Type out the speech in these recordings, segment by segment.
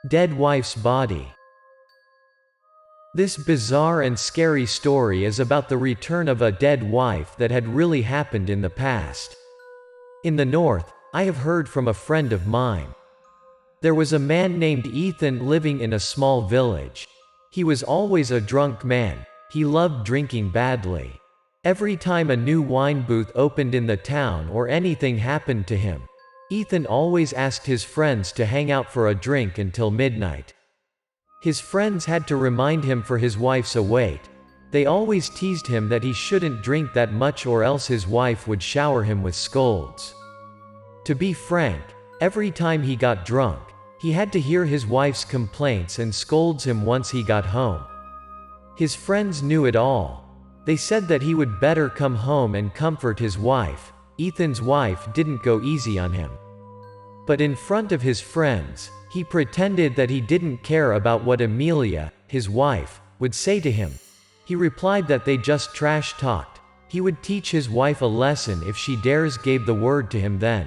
Dead wife's body. This bizarre and scary story is about the return of a dead wife that had really happened in the past. In the north, I have heard from a friend of mine. There was a man named Ethan living in a small village. He was always a drunk man. He loved drinking badly. Every time a new wine booth opened in the town or anything happened to him, Ethan always asked his friends to hang out for a drink until midnight. His friends had to remind him for his wife's await. They always teased him that he shouldn't drink that much or else his wife would shower him with scolds. To be frank, every time he got drunk, he had to hear his wife's complaints and scolds him once he got home. His friends knew it all. They said that he would better come home and comfort his wife. Ethan's wife didn't go easy on him. But in front of his friends, he pretended that he didn't care about what Amelia, his wife, would say to him. He replied that they just trash talked. He would teach his wife a lesson if she dares gave the word to him then.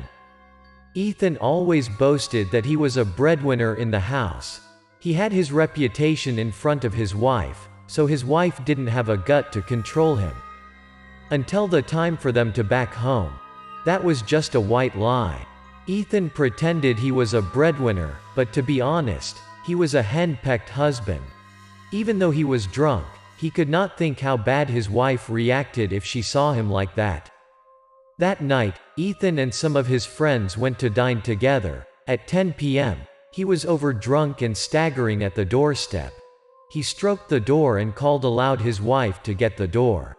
Ethan always boasted that he was a breadwinner in the house. He had his reputation in front of his wife, so his wife didn't have a gut to control him. Until the time for them to back home. That was just a white lie. Ethan pretended he was a breadwinner, but to be honest, he was a henpecked husband. Even though he was drunk, he could not think how bad his wife reacted if she saw him like that. That night, Ethan and some of his friends went to dine together. At 10 p.m., he was overdrunk and staggering at the doorstep. He stroked the door and called aloud his wife to get the door.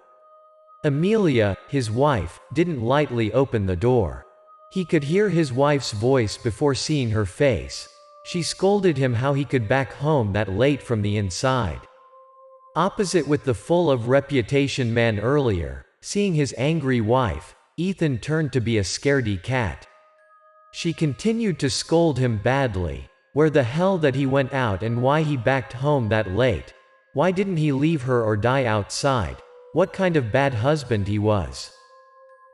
Amelia, his wife, didn't lightly open the door. He could hear his wife's voice before seeing her face. She scolded him how he could back home that late from the inside. Opposite with the full of reputation man earlier, seeing his angry wife, Ethan turned to be a scaredy cat. She continued to scold him badly. Where the hell that he went out and why he backed home that late. Why didn't he leave her or die outside? What kind of bad husband he was.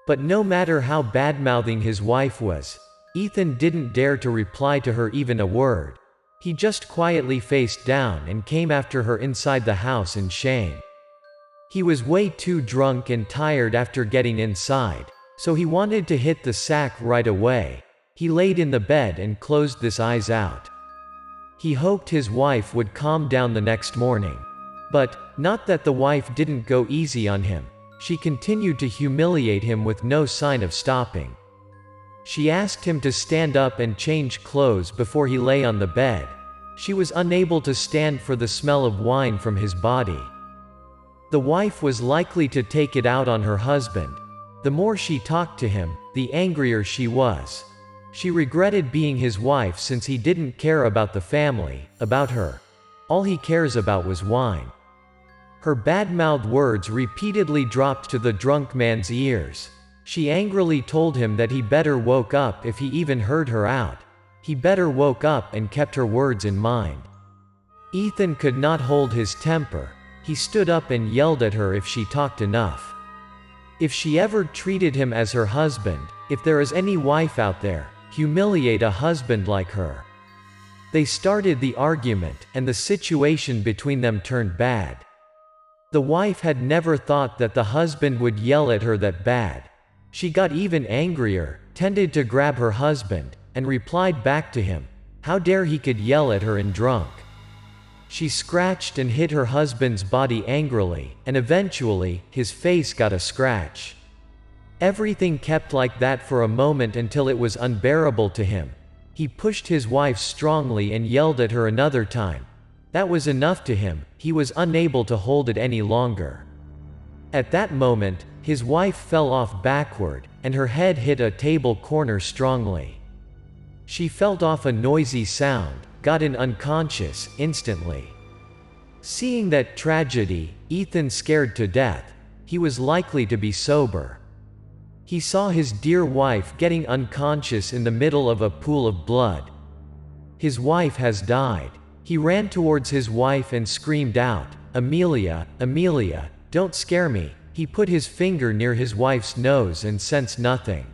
But no matter how bad-mouthing his wife was, Ethan didn't dare to reply to her even a word. He just quietly faced down and came after her inside the house in shame. He was way too drunk and tired after getting inside, so he wanted to hit the sack right away. He laid in the bed and closed his eyes out. He hoped his wife would calm down the next morning. But, not that the wife didn't go easy on him. She continued to humiliate him with no sign of stopping. She asked him to stand up and change clothes before he lay on the bed. She was unable to stand for the smell of wine from his body. The wife was likely to take it out on her husband. The more she talked to him, the angrier she was. She regretted being his wife since he didn't care about the family, about her. All he cares about was wine. Her bad-mouthed words repeatedly dropped to the drunk man's ears. She angrily told him that he better woke up if he even heard her out. He better woke up and kept her words in mind. Ethan could not hold his temper. He stood up and yelled at her if she talked enough. If she ever treated him as her husband, if there is any wife out there, humiliate a husband like her. They started the argument, and the situation between them turned bad. The wife had never thought that the husband would yell at her that bad. She got even angrier, tended to grab her husband, and replied back to him, how dare he could yell at her and drunk. She scratched and hit her husband's body angrily, and eventually, his face got a scratch. Everything kept like that for a moment until it was unbearable to him. He pushed his wife strongly and yelled at her another time. That was enough to him. He was unable to hold it any longer. At that moment, his wife fell off backward, and her head hit a table corner strongly. She felt off a noisy sound, got in unconscious, instantly. Seeing that tragedy, Ethan scared to death. He was likely to be sober. He saw his dear wife getting unconscious in the middle of a pool of blood. His wife has died. He ran towards his wife and screamed out, Amelia, Amelia, don't scare me. He put his finger near his wife's nose and sensed nothing.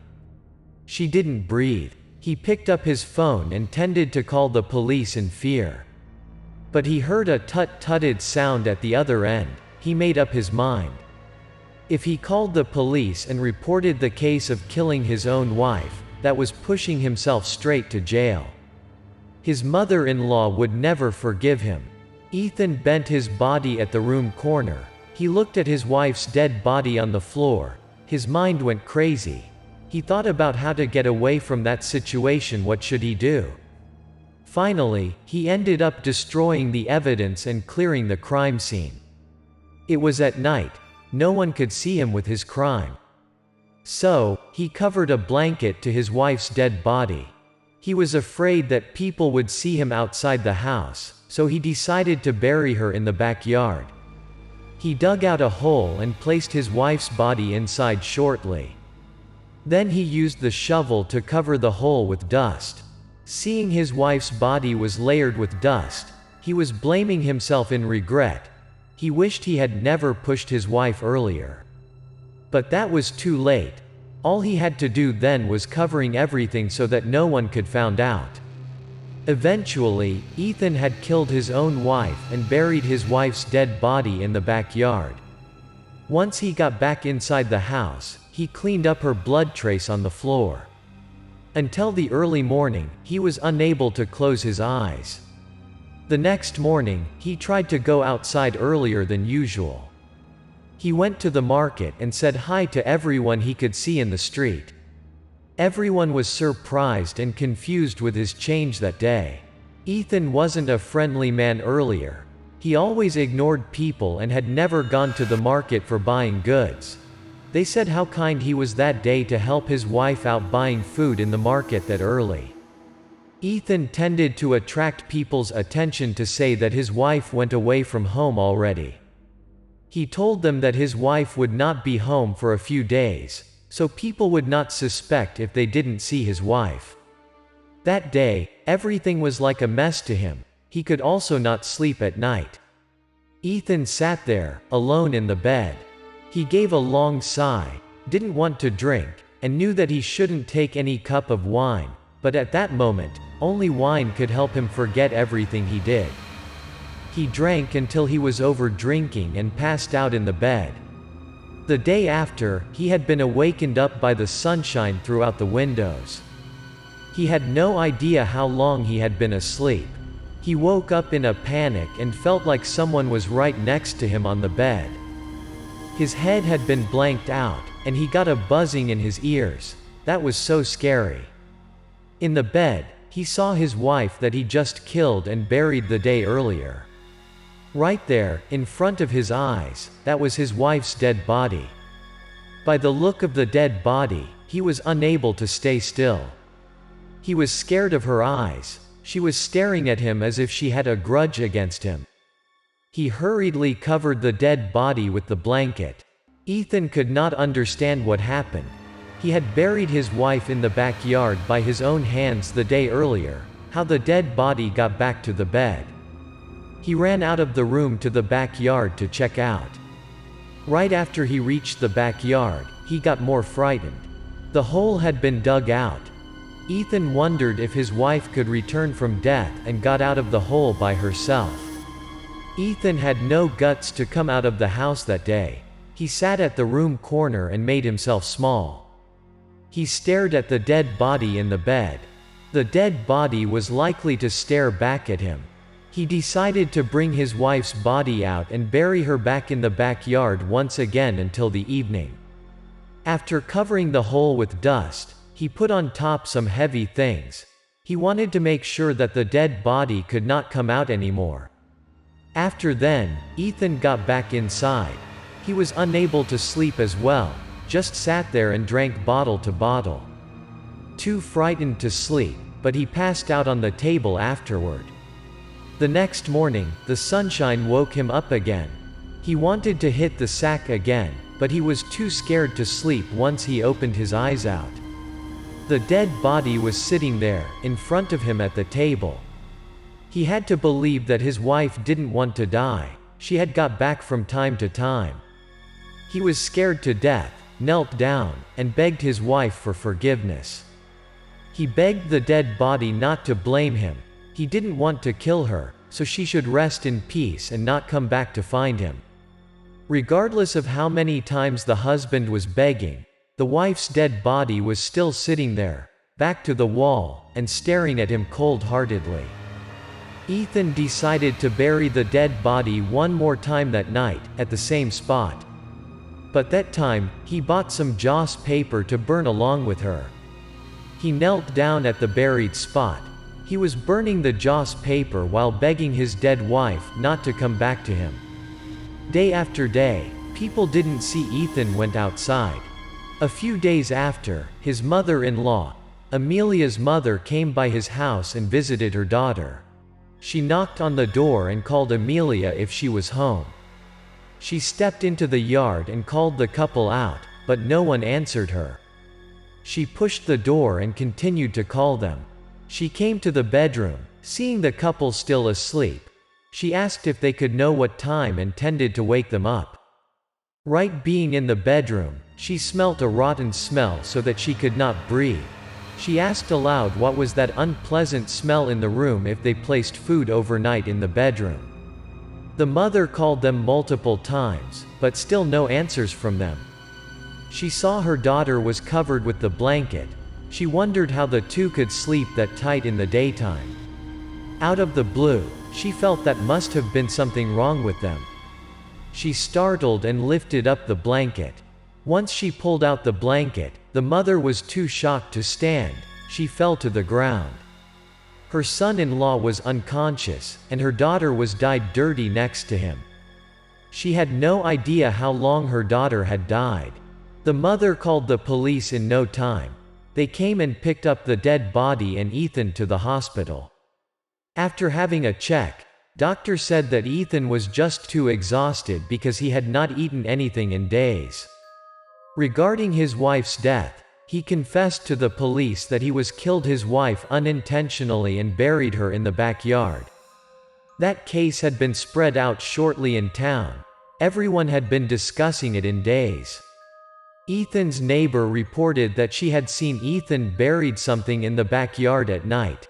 She didn't breathe. He picked up his phone and tended to call the police in fear. But he heard a tut-tutted sound at the other end. He made up his mind. If he called the police and reported the case of killing his own wife, that was pushing himself straight to jail. His mother-in-law would never forgive him. Ethan bent his body at the room corner. He looked at his wife's dead body on the floor. His mind went crazy. He thought about how to get away from that situation. What should he do? Finally, he ended up destroying the evidence and clearing the crime scene. It was at night. No one could see him with his crime. So, he covered a blanket to his wife's dead body. He was afraid that people would see him outside the house, so he decided to bury her in the backyard. He dug out a hole and placed his wife's body inside shortly. Then he used the shovel to cover the hole with dust. Seeing his wife's body was layered with dust, he was blaming himself in regret. He wished he had never pushed his wife earlier. But that was too late. All he had to do then was covering everything so that no one could find out. Eventually, Ethan had killed his own wife and buried his wife's dead body in the backyard. Once he got back inside the house, he cleaned up her blood trace on the floor. Until the early morning, he was unable to close his eyes. The next morning, he tried to go outside earlier than usual. He went to the market and said hi to everyone he could see in the street. Everyone was surprised and confused with his change that day. Ethan wasn't a friendly man earlier. He always ignored people and had never gone to the market for buying goods. They said how kind he was that day to help his wife out buying food in the market that early. Ethan tended to attract people's attention to say that his wife went away from home already. He told them that his wife would not be home for a few days, so people would not suspect if they didn't see his wife. That day, everything was like a mess to him. He could also not sleep at night. Ethan sat there, alone in the bed. He gave a long sigh, didn't want to drink, and knew that he shouldn't take any cup of wine, but at that moment, only wine could help him forget everything he did. He drank until he was over drinking and passed out in the bed. The day after, he had been awakened up by the sunshine throughout the windows. He had no idea how long he had been asleep. He woke up in a panic and felt like someone was right next to him on the bed. His head had been blanked out, and he got a buzzing in his ears. That was so scary. In the bed, he saw his wife that he just killed and buried the day earlier. Right there, in front of his eyes, that was his wife's dead body. By the look of the dead body, he was unable to stay still. He was scared of her eyes. She was staring at him as if she had a grudge against him. He hurriedly covered the dead body with the blanket. Ethan could not understand what happened. He had buried his wife in the backyard by his own hands the day earlier. How the dead body got back to the bed. He ran out of the room to the backyard to check out. Right after he reached the backyard, he got more frightened. The hole had been dug out. Ethan wondered if his wife could return from death and got out of the hole by herself. Ethan had no guts to come out of the house that day. He sat at the room corner and made himself small. He stared at the dead body in the bed. The dead body was likely to stare back at him. He decided to bring his wife's body out and bury her back in the backyard once again until the evening. After covering the hole with dust, he put on top some heavy things. He wanted to make sure that the dead body could not come out anymore. After then, Ethan got back inside. He was unable to sleep as well, just sat there and drank bottle to bottle. Too frightened to sleep, but he passed out on the table afterward. The next morning, the sunshine woke him up again. He wanted to hit the sack again, but he was too scared to sleep once he opened his eyes out. The dead body was sitting there, in front of him at the table. He had to believe that his wife didn't want to die. She had got back from time to time. He was scared to death, knelt down, and begged his wife for forgiveness. He begged the dead body not to blame him. He didn't want to kill her, so she should rest in peace and not come back to find him. Regardless of how many times the husband was begging, the wife's dead body was still sitting there, back to the wall, and staring at him cold-heartedly. Ethan decided to bury the dead body one more time that night, at the same spot. But that time, he bought some joss paper to burn along with her. He knelt down at the buried spot. He was burning the joss paper while begging his dead wife not to come back to him. Day after day, people didn't see Ethan went outside. A few days after, his mother-in-law, Amelia's mother, came by his house and visited her daughter. She knocked on the door and called Amelia if she was home. She stepped into the yard and called the couple out, but no one answered her. She pushed the door and continued to call them. She came to the bedroom, seeing the couple still asleep. She asked if they could know what time and tended to wake them up. Right being in the bedroom, she smelt a rotten smell so that she could not breathe. She asked aloud what was that unpleasant smell in the room if they placed food overnight in the bedroom. The mother called them multiple times, but still no answers from them. She saw her daughter was covered with the blanket. She wondered how the two could sleep that tight in the daytime. Out of the blue, she felt that must have been something wrong with them. She startled and lifted up the blanket. Once she pulled out the blanket, the mother was too shocked to stand. She fell to the ground. Her son-in-law was unconscious, and her daughter was died dirty next to him. She had no idea how long her daughter had died. The mother called the police in no time. They came and picked up the dead body and Ethan to the hospital. After having a check, doctor said that Ethan was just too exhausted because he had not eaten anything in days. Regarding his wife's death, he confessed to the police that he was killed his wife unintentionally and buried her in the backyard. That case had been spread out shortly in town. Everyone had been discussing it in days. Ethan's neighbor reported that she had seen Ethan buried something in the backyard at night.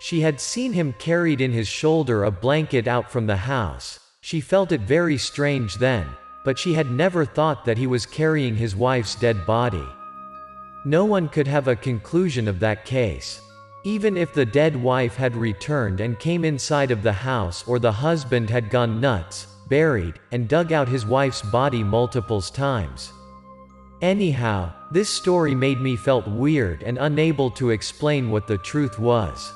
She had seen him carried in his shoulder a blanket out from the house. She felt it very strange then, but she had never thought that he was carrying his wife's dead body. No one could have a conclusion of that case. Even if the dead wife had returned and came inside of the house, or the husband had gone nuts, buried, and dug out his wife's body multiple times. Anyhow, this story made me felt weird and unable to explain what the truth was.